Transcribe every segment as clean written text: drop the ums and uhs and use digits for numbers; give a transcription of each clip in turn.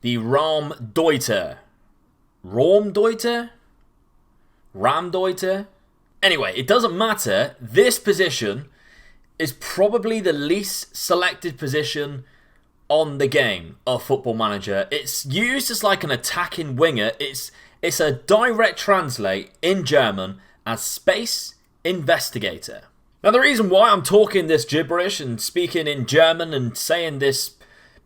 the Raumdeuter. Raumdeuter? Raumdeuter? Anyway, it doesn't matter. This position is probably the least selected position on the game of Football Manager. It's used as like an attacking winger. It's a direct translate in German as Space Investigator. Now the reason why I'm talking this gibberish and speaking in German and saying this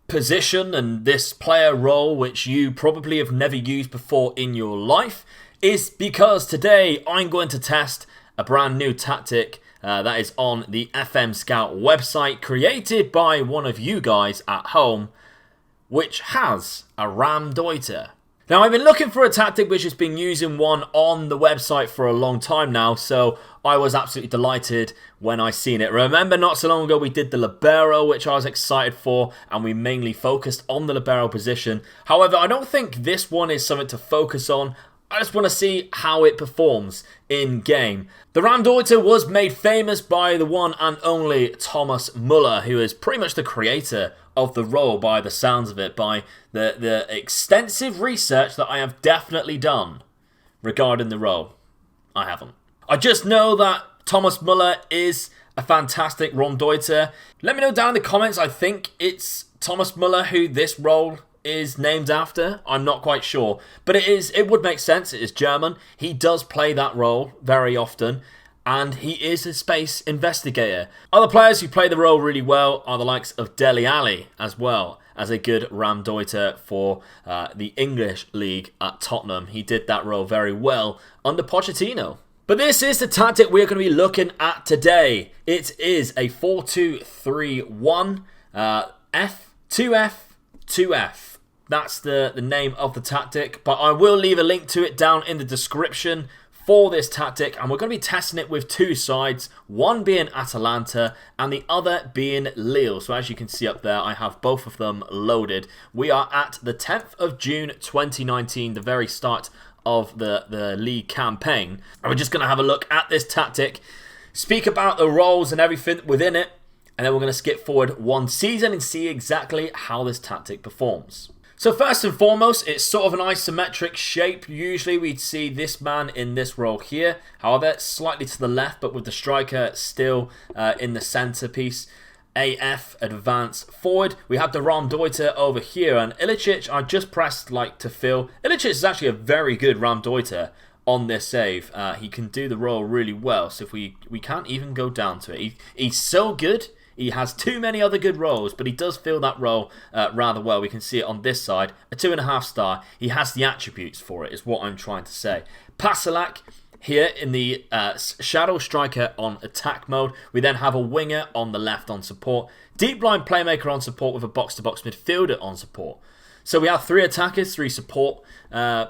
position and this player role which you probably have never used before in your life is because today I'm going to test a brand new tactic that is on the FM Scout website created by one of you guys at home, which has a Raumdeuter. Now, I've been looking for a tactic which has been using one on the website for a long time now, so I was absolutely delighted when I seen it. Remember, not so long ago we did the libero, which I was excited for, and we mainly focused on the libero position. However, I don't think this one is something to focus on. I just want to see how it performs in game. The Raumdeuter was made famous by the one and only Thomas Müller, who is pretty much the creator of the role by the sounds of it, by the extensive research that I have definitely done regarding the role. I haven't. I just know that Thomas Müller is a fantastic Raumdeuter. Let me know down in the comments. I think it's Thomas Müller who this role is named after. I'm not quite sure, but it would make sense. It is German. He does play that role very often, and he is a space investigator. Other players who play the role really well are the likes of Dele Alli, as well as a good Raumdeuter for the English league at Tottenham. He did that role very well under Pochettino. But this is the tactic we're going to be looking at today. It is a 4-2-3-1 F 2F 2F. That's the name of the tactic, but I will leave a link to it down in the description for this tactic, and we're going to be testing it with two sides, one being Atalanta and the other being Lille. So as you can see up there, I have both of them loaded. We are at the 10th of June 2019, the very start of the league campaign, and we're just going to have a look at this tactic, speak about the roles and everything within it, and then we're going to skip forward one season and see exactly how this tactic performs. So first and foremost, it's sort of an isometric shape. Usually we'd see this man in this role here. However, slightly to the left, but with the striker still in the centerpiece. AF, advance forward. We have the Raumdeuter over here, and Ilicic, I just pressed like to fill. Ilicic is actually a very good Raumdeuter on this save. He can do the role really well, so if we can't even go down to it. He's so good. He has too many other good roles, but he does fill that role rather well. We can see it on this side. A 2.5 star. He has the attributes for it, is what I'm trying to say. Pasalac here in the shadow striker on attack mode. We then have a winger on the left on support. Deep line playmaker on support with a box-to-box midfielder on support. So we have 3 attackers, 3 support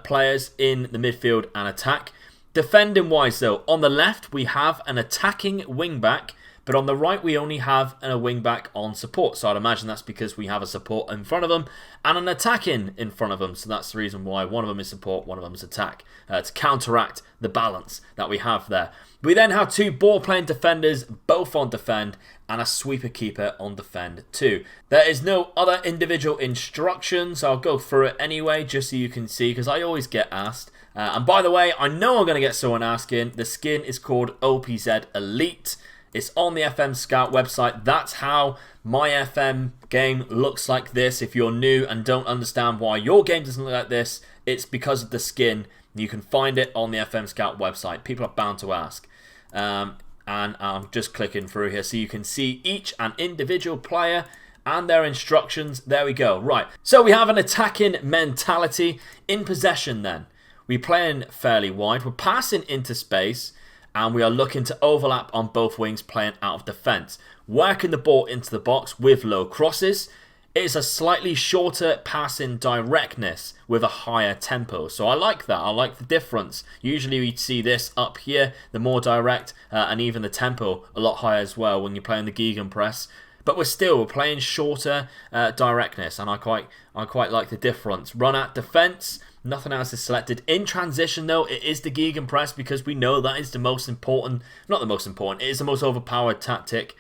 players in the midfield and attack. Defending-wise though, on the left we have an attacking wing-back, but on the right, we only have a wing-back on support. So I'd imagine that's because we have a support in front of them and an attacking in front of them. So that's the reason why one of them is support, one of them is attack, to counteract the balance that we have there. We then have 2 ball-playing defenders, both on defend, and a sweeper keeper on defend too. There is no other individual instructions. I'll go through it anyway, just so you can see, because I always get asked. And by the way, I know I'm going to get someone asking. The skin is called OPZ Elite. It's on the FM Scout website. That's how my FM game looks like this. If you're new and don't understand why your game doesn't look like this, it's because of the skin. You can find it on the FM Scout website. People are bound to ask. And I'm just clicking through here so you can see each and individual player and their instructions. There we go. Right. So we have an attacking mentality. In possession then, we're playing fairly wide. We're passing into space. And we are looking to overlap on both wings, playing out of defence. Working the ball into the box with low crosses. It is a slightly shorter passing directness with a higher tempo. So I like that. I like the difference. Usually we'd see this up here, the more direct, and even the tempo a lot higher as well when you're playing the gegenpress. But we're playing shorter directness, and I quite like the difference. Run at defence. Nothing else is selected. In transition, though, it is the gegenpress because we know that is the most important, not the most important, it is the most overpowered tactic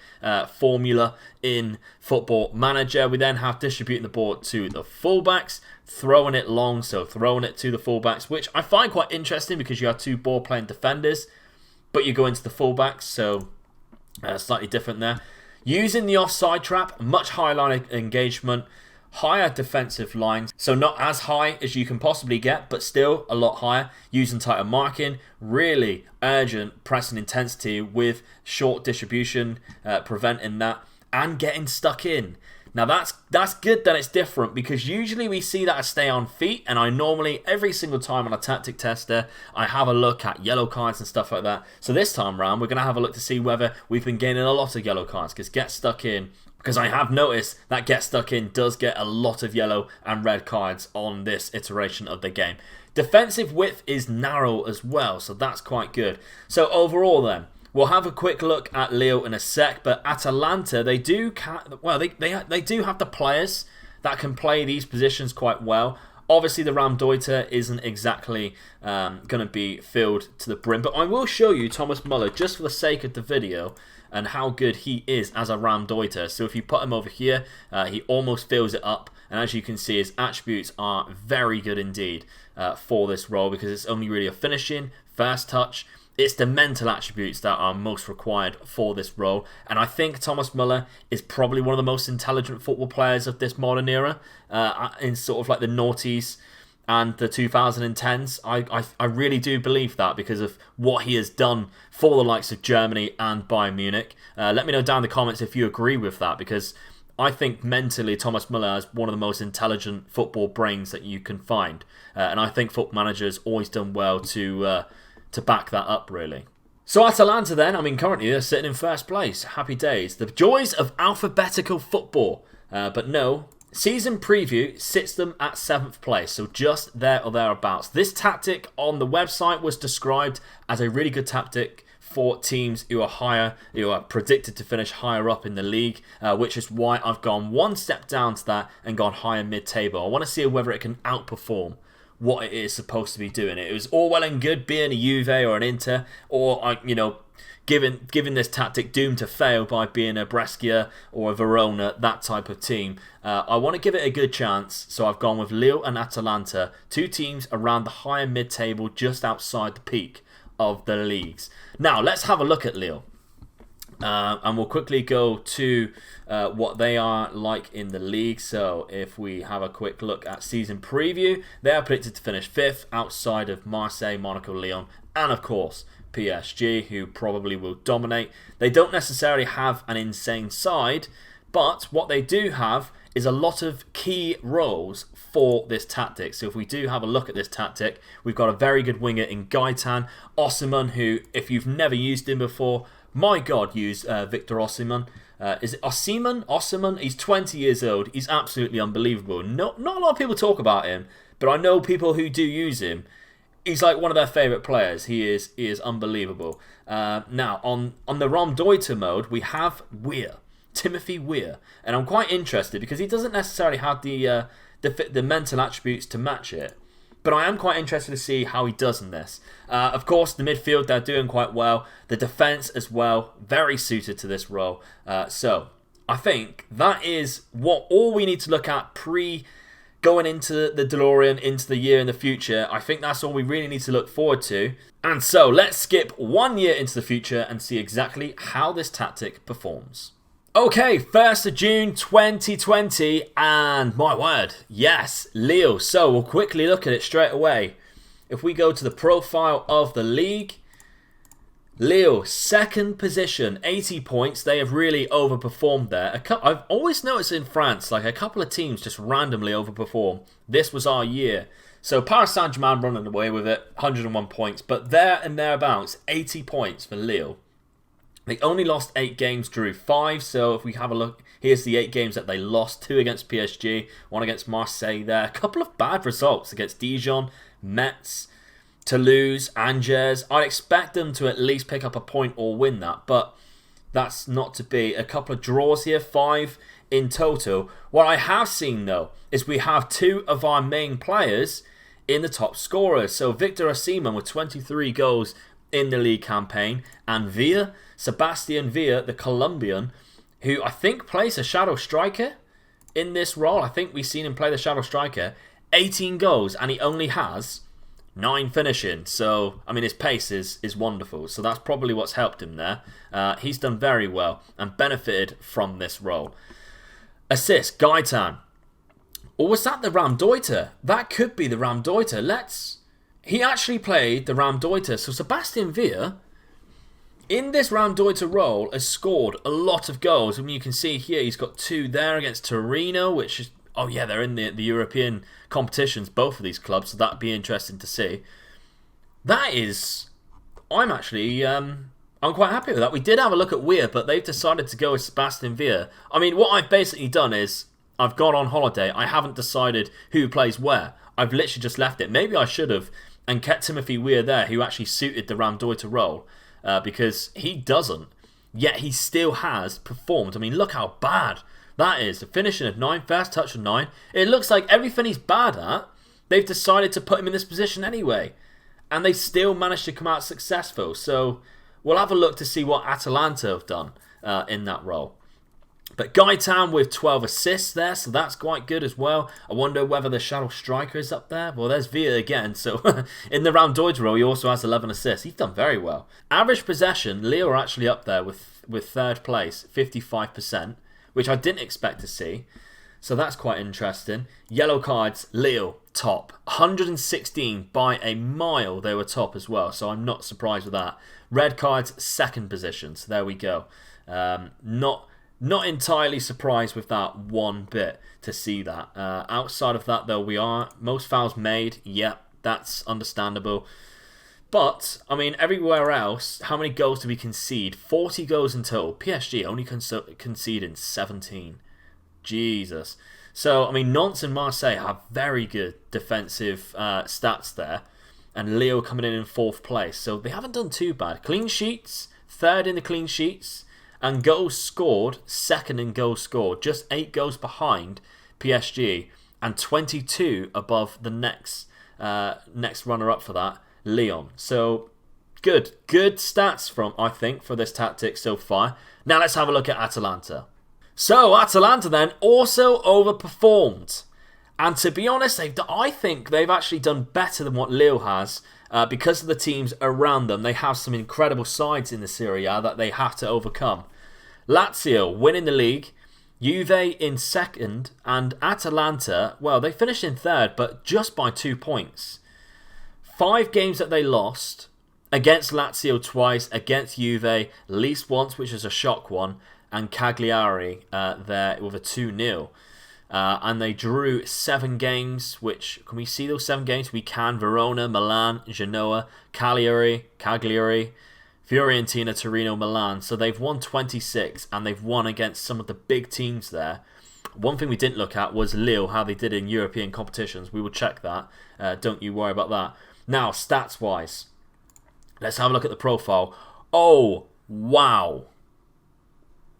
formula in Football Manager. We then have distributing the ball to the fullbacks, throwing it long, so throwing it to the fullbacks, which I find quite interesting because you have two ball-playing defenders, but you go into the fullbacks, so slightly different there. Using the offside trap, much higher line of engagement, higher defensive lines, so not as high as you can possibly get, but still a lot higher. Using tighter marking, really urgent pressing intensity with short distribution, preventing that, and getting stuck in. Now that's good that it's different because usually we see that I stay on feet, and I normally, every single time on a tactic tester, I have a look at yellow cards and stuff like that. So this time round, we're going to have a look to see whether we've been gaining a lot of yellow cards, because get stuck in, because I have noticed that get stuck in does get a lot of yellow and red cards on this iteration of the game. Defensive width is narrow as well, so that's quite good. So overall then, we'll have a quick look at Lille in a sec, but Atalanta, they do have the players that can play these positions quite well. Obviously, the Raumdeuter isn't exactly going to be filled to the brim, but I will show you Thomas Müller just for the sake of the video and how good he is as a Raumdeuter. So if you put him over here, he almost fills it up, and as you can see, his attributes are very good indeed for this role because it's only really a finishing, first touch. It's the mental attributes that are most required for this role. And I think Thomas Müller is probably one of the most intelligent football players of this modern era. In sort of like the noughties and the 2010s. I really do believe that because of what he has done for the likes of Germany and Bayern Munich. Let me know down in the comments if you agree with that, because I think mentally Thomas Müller is one of the most intelligent football brains that you can find. And I think Football Manager has always done well to back that up, really. So Atalanta then, I mean, currently they're sitting in first place. Happy days. The joys of alphabetical football. But no, season preview sits them at 7th place, so just there or thereabouts. This tactic on the website was described as a really good tactic for teams who are predicted to finish higher up in the league, which is why I've gone one step down to that and gone higher mid-table. I want to see whether it can outperform what it is supposed to be doing. It was all well and good being a Juve or an Inter, or given this tactic doomed to fail by being a Brescia or a Verona, that type of team. I want to give it a good chance, so I've gone with Lille and Atalanta, two teams around the higher mid-table, just outside the peak of the leagues. Now let's have a look at Lille. And we'll quickly go to what they are like in the league. So if we have a quick look at season preview, they are predicted to finish 5th outside of Marseille, Monaco, Lyon, and of course PSG, who probably will dominate. They don't necessarily have an insane side, but what they do have is a lot of key roles for this tactic. So if we do have a look at this tactic, we've got a very good winger in Gaetan Osimhen, who, if you've never used him before, my God, use Victor Osimhen. Is it Osimhen? Osimhen? He's 20 years old. He's absolutely unbelievable. Not a lot of people talk about him, but I know people who do use him. He's like one of their favourite players. He is unbelievable. Now, on the Raumdeuter mode, we have Weir. Timothy Weir. And I'm quite interested because he doesn't necessarily have the mental attributes to match it. But I am quite interested to see how he does in this. Of course, the midfield, they're doing quite well. The defence as well, very suited to this role. So I think that is all we need to look at going into the DeLorean, into the year in the future. I think that's all we really need to look forward to. And so let's skip 1 year into the future and see exactly how this tactic performs. Okay, 1st of June 2020, and my word, yes, Lille. So we'll quickly look at it straight away. If we go to the profile of the league, Lille, 2nd position, 80 points. They have really overperformed there. I've always noticed in France, like a couple of teams just randomly overperform. This was our year. So Paris Saint-Germain running away with it, 101 points. But there and thereabouts, 80 points for Lille. They only lost 8 games, drew 5. So if we have a look, here's the 8 games that they lost. 2 against PSG, 1 against Marseille there. A couple of bad results against Dijon, Metz, Toulouse, Angers. I'd expect them to at least pick up a point or win that, but that's not to be. A couple of draws here, 5 in total. What I have seen though is we have 2 of our main players in the top scorers. So Victor Osimhen with 23 goals in the league campaign, and Sebastian Villa, the Colombian, who I think plays a shadow striker in this role. I think we've seen him play the shadow striker. 18 goals, and he only has 9 finishing. So, I mean, his pace is wonderful. So that's probably what's helped him there. He's done very well and benefited from this role. Assist, Gaetan. Or was that the Raumdeuter? That could be the Raumdeuter. He actually played the Raumdeuter. So Sebastian Villa, in this Raumdeuter role, has scored a lot of goals. I mean, you can see here he's got 2 there against Torino, which is... Oh yeah, they're in the European competitions, both of these clubs, so that'd be interesting to see. That is... I'm actually... I'm quite happy with that. We did have a look at Weir, but they've decided to go with Sebastian Villa. I mean, what I've basically done is... I've gone on holiday. I haven't decided who plays where. I've literally just left it. Maybe I should have and kept Timothy Weir there, who actually suited the Raumdeuter role, because he doesn't. Yet he still has performed. I mean, look how bad that is. The finishing of 9, first touch of 9. It looks like everything he's bad at, they've decided to put him in this position anyway. And they still managed to come out successful. So we'll have a look to see what Atalanta have done in that role. But Gaetan with 12 assists there, so that's quite good as well. I wonder whether the shadow striker is up there. Well, there's Villa again. So in the Raumdeuter role, he also has 11 assists. He's done very well. Average possession, Lille are actually up there with third place, 55%, which I didn't expect to see. So that's quite interesting. Yellow cards, Lille, top. 116 by a mile, they were top as well. So I'm not surprised with that. Red cards, second position. So there we go. Not entirely surprised with that one bit to see that. Outside of that, though, we are. Most fouls made. Yep, that's understandable. But, I mean, everywhere else, how many goals do we concede? 40 goals in total. PSG only conceding 17. Jesus. So, I mean, Nantes and Marseille have very good defensive stats there. And Lille coming in 4th place. So, they haven't done too bad. Clean sheets, 3rd in the clean sheets. And goals scored, 2nd in goals scored. Just 8 goals behind PSG. And 22 above the next runner-up for that, Lyon. So, good stats I think, for this tactic so far. Now let's have a look at Atalanta. So, Atalanta then also overperformed. And to be honest, I think they've actually done better than what Lille has. Because of the teams around them, they have some incredible sides in the Serie A that they have to overcome. Lazio winning the league, Juve in 2nd, and Atalanta, well, they finished in 3rd, but just by 2 points. 5 games that they lost, against Lazio twice, against Juve at least once, which is a shock one, and Cagliari there with a 2-0. And they drew 7 games, which, can we see those 7 games? We can. Verona, Milan, Genoa, Cagliari, Fiorentina, Torino, Milan. So they've won 26, and they've won against some of the big teams there. One thing we didn't look at was Lille, how they did in European competitions. We will check that. Don't you worry about that. Now, stats-wise, let's have a look at the profile. Oh, wow.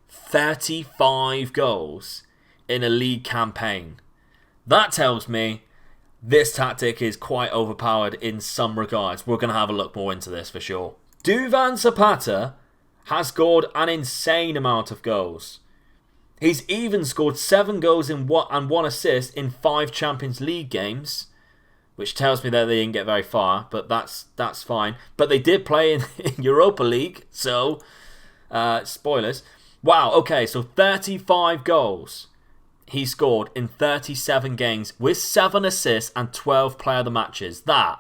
35 goals in a league campaign. That tells me this tactic is quite overpowered in some regards. We're going to have a look more into this for sure. Duvan Zapata has scored an insane amount of goals. He's even scored 7 goals and 1 assist in 5 Champions League games, which tells me that they didn't get very far, but that's fine. But they did play in Europa League, so spoilers. Wow, okay, so 35 goals he scored in 37 games with 7 assists and 12 player of the matches. That's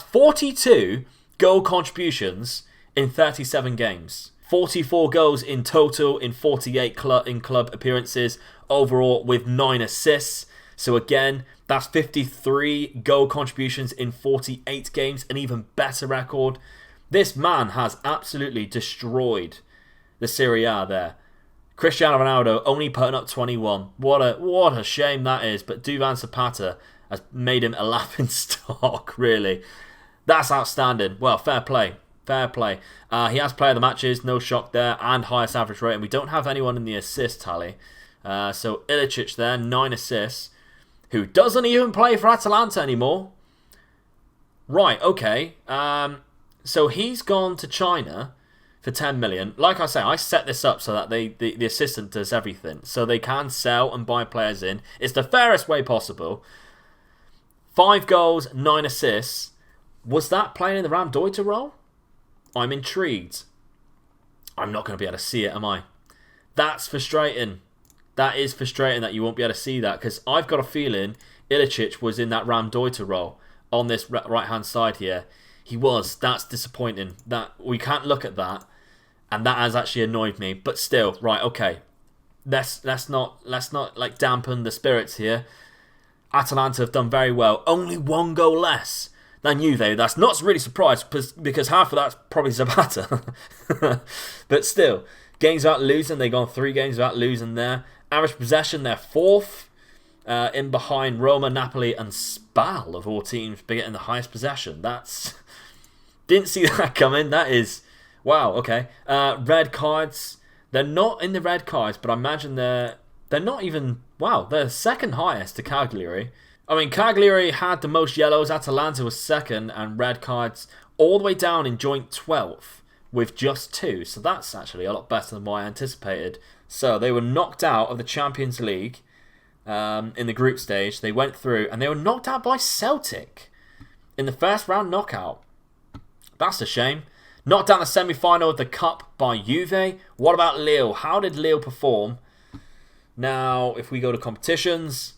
42 goal contributions in 37 games. 44 goals in total in 48 club appearances overall with 9 assists. So again, that's 53 goal contributions in 48 games, an even better record. This man has absolutely destroyed the Serie A there. Cristiano Ronaldo only putting up 21. What a shame that is. But Duvan Zapata has made him a laughing stock, really. That's outstanding. Well, fair play. Fair play. He has player of the matches, no shock there, and highest average rating. We don't have anyone in the assist tally. So Ilicic there, 9 assists. who doesn't even play for Atalanta anymore. Right, okay. So he's gone to China for 10 million. Like I say, I set this up so that the assistant does everything. So they can sell and buy players in. It's the fairest way possible. 5 goals, 9 assists. Was that playing in the Raumdeuter role? I'm intrigued. I'm not going to be able to see it, am I? That's frustrating. That is frustrating that you won't be able to see that, because I've got a feeling Ilicic was in that Raumdeuter role on this right-hand side here. He was. That's disappointing. That we can't look at that, and that has actually annoyed me. But still, right, okay. Let's not like dampen the spirits here. Atalanta have done very well. Only 1 goal less than Juve. That's not really surprised, because half of that's probably Zapata. But still, games without losing. They've gone 3 games without losing there. Average possession, they're 4th. In behind Roma, Napoli and Spal, of all teams, getting the highest possession. That's... Didn't see that coming. That is... Wow, okay. Red cards. They're not in the red cards, but I imagine they're not even... Wow, they're 2nd highest to Cagliari. I mean, Cagliari had the most yellows. Atalanta was 2nd, and red cards all the way down in joint 12th with just 2. So that's actually a lot better than what I anticipated. So they were knocked out of the Champions League in the group stage. They went through, and they were knocked out by Celtic in the first round knockout. That's a shame. Knocked out the semi-final of the Cup by Juve. What about Lille? How did Lille perform? Now, if we go to competitions,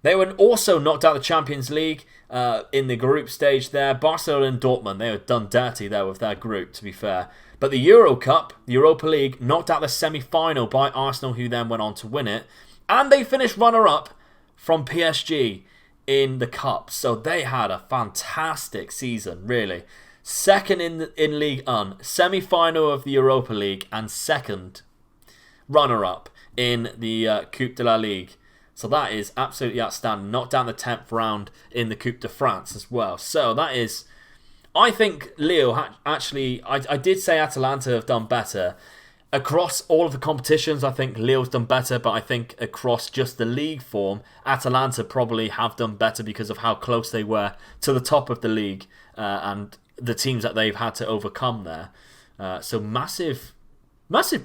they were also knocked out of the Champions League in the group stage there. Barcelona and Dortmund, they were done dirty there with their group, to be fair. But the Euro Cup, the Europa League, knocked out the semi-final by Arsenal, who then went on to win it. And they finished runner-up from PSG in the Cup. So they had a fantastic season, really. 2nd in Ligue 1, semi-final of the Europa League, and 2nd runner-up in the Coupe de la Ligue. So that is absolutely outstanding. Knocked down the 10th round in the Coupe de France as well. So that is... I think Lille, actually... I did say Atalanta have done better. Across all of the competitions, I think Lille's done better, but I think across just the league form, Atalanta probably have done better because of how close they were to the top of the league and the teams that they've had to overcome there. So massive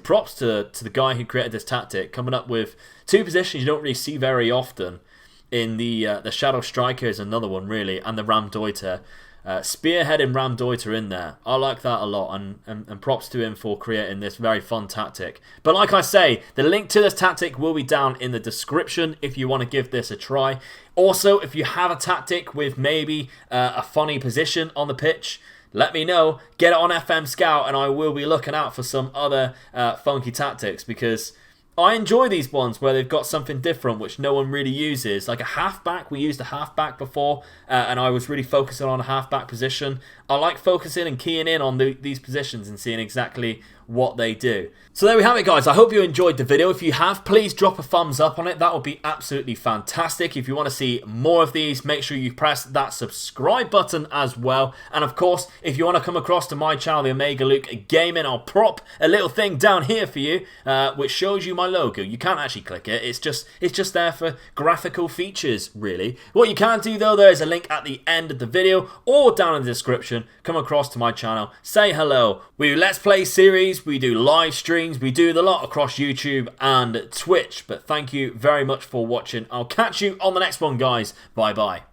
props to the guy who created this tactic, coming up with 2 positions you don't really see very often. In the Shadow Striker is another one, really, and the Raumdeuter. Spearheading Raumdeuter in there. I like that a lot, and props to him for creating this very fun tactic. But like I say, the link to this tactic will be down in the description if you want to give this a try. Also, if you have a tactic with maybe a funny position on the pitch, let me know. Get it on FM Scout, and I will be looking out for some other funky tactics, because I enjoy these ones where they've got something different which no one really uses. Like a halfback, we used a halfback before, and I was really focusing on a halfback position. I like focusing and keying in on these positions and seeing exactly what they do. So there we have it, guys. I hope you enjoyed the video. If you have, please drop a thumbs up on it. That would be absolutely fantastic. If you want to see more of these, make sure you press that subscribe button as well. And of course, if you want to come across to my channel, the Omega Luke Gaming, I'll prop a little thing down here for you, which shows you my logo. You can't actually click it. It's just there for graphical features, really. What you can do, though, there is a link at the end of the video or down in the description. Come across to my channel, say hello. We do Let's Play series, we do live streams, we do the lot across YouTube and Twitch. But thank you very much for watching. I'll catch you on the next one, guys. Bye-bye.